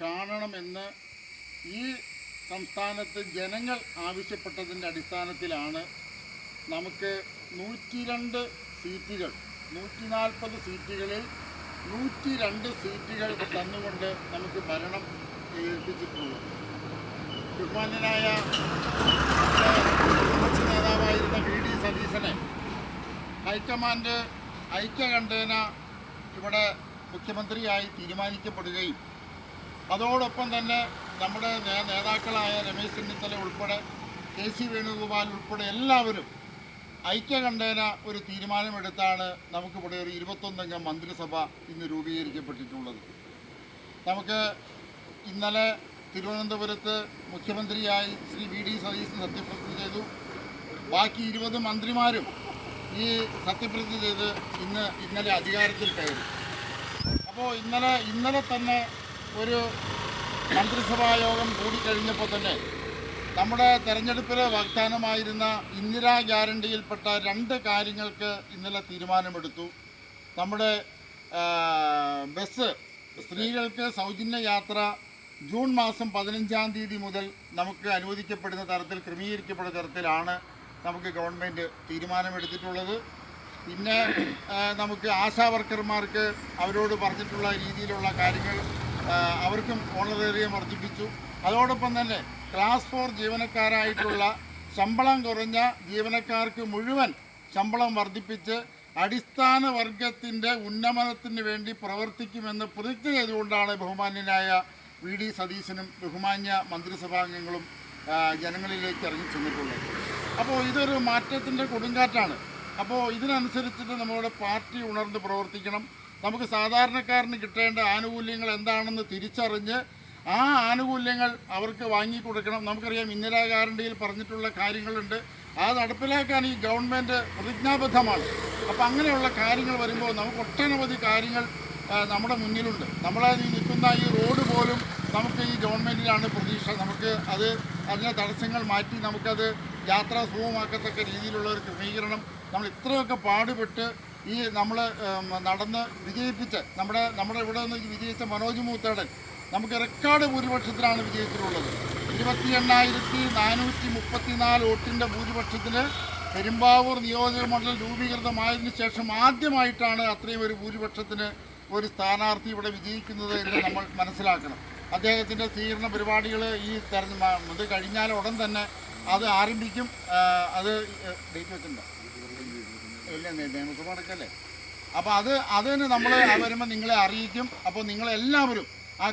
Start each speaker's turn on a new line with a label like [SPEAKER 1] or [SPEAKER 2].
[SPEAKER 1] കാണണമെന്ന് ഈ സംസ്ഥാനത്ത് ജനങ്ങൾ ആവശ്യപ്പെട്ടതിൻ്റെ അടിസ്ഥാനത്തിലാണ് നമുക്ക് 102 സീറ്റുകൾ 140 സീറ്റുകളിൽ 102 സീറ്റുകൾ തന്നുകൊണ്ട് നമുക്ക് ഭരണം ഏൽപ്പിച്ചിട്ടുള്ളത്. ബഹുമാന്യനായ പ്രതിപക്ഷ നേതാവായിരുന്ന വി.ഡി. സതീശനെ ഹൈക്കമാൻഡ് ഐക്യകണ്ഠേന ഇവിടെ മുഖ്യമന്ത്രിയായി തീരുമാനിക്കപ്പെടുകയും അതോടൊപ്പം തന്നെ നമ്മുടെ നേതാക്കളായ രമേശ് ചെന്നിത്തല ഉൾപ്പെടെ കെ.സി. വേണുഗോപാൽ ഉൾപ്പെടെ എല്ലാവരും ഐക്യകണ്ഠേന ഒരു തീരുമാനമെടുത്താണ് നമുക്കിവിടെ ഒരു 21 അംഗ മന്ത്രിസഭ ഇന്ന് രൂപീകരിക്കപ്പെട്ടിട്ടുള്ളത്. നമുക്ക് ഇന്നലെ തിരുവനന്തപുരത്ത് മുഖ്യമന്ത്രിയായി ശ്രീ വി.ഡി. സതീശൻ സത്യപ്രതിജ്ഞ ചെയ്തു. ബാക്കി 20 മന്ത്രിമാരും ഈ സത്യപ്രതിജ്ഞ ചെയ്ത് ഇന്നലെ അധികാരത്തിൽ കയറി. അപ്പോൾ ഇന്നലെ തന്നെ ഒരു മന്ത്രിസഭാ യോഗം കൂടിക്കഴിഞ്ഞപ്പോൾ തന്നെ നമ്മുടെ തെരഞ്ഞെടുപ്പിലെ വാഗ്ദാനമായിരുന്ന ഇന്ദിരാ ഗ്യാരണ്ടിയിൽപ്പെട്ട 2 കാര്യങ്ങൾക്ക് ഇന്നലെ തീരുമാനമെടുത്തു. നമ്മുടെ ബസ് സ്ത്രീകൾക്ക് സൗജന്യ യാത്ര ജൂൺ മാസം 15-ാം തീയതി മുതൽ നമുക്ക് അനുവദിക്കപ്പെടുന്ന തരത്തിൽ ക്രമീകരിക്കപ്പെടുന്ന തരത്തിലാണ് നമുക്ക് ഗവൺമെൻറ് തീരുമാനമെടുത്തിട്ടുള്ളത്. പിന്നെ നമുക്ക് ആശാ വർക്കർമാർക്ക് അവരോട് പറഞ്ഞിട്ടുള്ള രീതിയിലുള്ള കാര്യങ്ങൾ അവർക്കും ഓണറേറിയം വർദ്ധിപ്പിച്ചു. അതോടൊപ്പം തന്നെ ക്ലാസ് 4 ജീവനക്കാരായിട്ടുള്ള ശമ്പളം കുറഞ്ഞ ജീവനക്കാർക്ക് മുഴുവൻ ശമ്പളം വർദ്ധിപ്പിച്ച് അടിസ്ഥാന വർഗത്തിൻ്റെ ഉന്നമനത്തിന് വേണ്ടി പ്രവർത്തിക്കുമെന്ന് പ്രതിജ്ഞ ചെയ്തുകൊണ്ടാണ് ബഹുമാന്യനായ വി.ഡി. സതീശനും ബഹുമാന്യ മന്ത്രിസഭാംഗങ്ങളും ജനങ്ങളിലേക്ക് ഇറങ്ങി ചെന്നിട്ടുള്ളത്. അപ്പോൾ ഇതൊരു മാറ്റത്തിൻ്റെ കൊടുങ്കാറ്റാണ്. അപ്പോൾ ഇതിനനുസരിച്ചിട്ട് നമ്മുടെ പാർട്ടി ഉണർന്ന് പ്രവർത്തിക്കണം. നമുക്ക് സാധാരണക്കാരന് കിട്ടേണ്ട ആനുകൂല്യങ്ങൾ എന്താണെന്ന് തിരിച്ചറിഞ്ഞ് ആ ആനുകൂല്യങ്ങൾ അവർക്ക് വാങ്ങിക്കൊടുക്കണം. നമുക്കറിയാം ഇന്ദിരാ ഗ്യാരണ്ടിയിൽ പറഞ്ഞിട്ടുള്ള കാര്യങ്ങളുണ്ട്. അത് നടപ്പിലാക്കാൻ ഈ ഗവൺമെൻറ് പ്രതിജ്ഞാബദ്ധമാണ്. അപ്പോൾ അങ്ങനെയുള്ള കാര്യങ്ങൾ വരുമ്പോൾ നമുക്ക് ഒട്ടനവധി കാര്യങ്ങൾ നമ്മുടെ മുന്നിലുണ്ട്. നമ്മളെ നിൽക്കുന്ന ഈ റോഡ് പോലും നമുക്ക് ഈ ഗവൺമെൻറ്റിലാണ് പ്രതീക്ഷ. നമുക്ക് അതിൻ്റെ തടസ്സങ്ങൾ മാറ്റി നമുക്കത് യാത്രാ സുഗമമാക്കത്തക്ക രീതിയിലുള്ള ഒരു ക്രമീകരണം നമ്മൾ ഇത്രയൊക്കെ പാടുപെട്ട് ഈ നമ്മൾ നടന്ന് വിജയിപ്പിച്ച് നമ്മുടെ ഇവിടെ നിന്ന് വിജയിച്ച മനോജ് മൂത്തേടൻ നമുക്ക് റെക്കോർഡ് ഭൂരിപക്ഷത്തിലാണ് വിജയിച്ചിട്ടുള്ളത്. 28,434 വോട്ടിൻ്റെ ഭൂരിപക്ഷത്തിന് പെരുമ്പാവൂർ നിയോജക മണ്ഡലം രൂപീകൃതമായതിനു ശേഷം ആദ്യമായിട്ടാണ് അത്രയും ഒരു ഭൂരിപക്ഷത്തിന് ഒരു സ്ഥാനാർത്ഥി ഇവിടെ വിജയിക്കുന്നത് എന്ന് നമ്മൾ മനസ്സിലാക്കണം. അദ്ദേഹത്തിൻ്റെ സ്വീകരണ പരിപാടികൾ ഈ ഇത് കഴിഞ്ഞാൽ ഉടൻ തന്നെ അത് ആരംഭിക്കും. അത് ഡേറ്റ് വെച്ചിട്ടുണ്ടോ? ഇല്ല, നിയമസഭ അടക്കല്ലേ. അപ്പോൾ അതിന് നമ്മൾ വരുമ്പോൾ നിങ്ങളെ അറിയിക്കും. അപ്പോൾ നിങ്ങളെല്ലാവരും ആ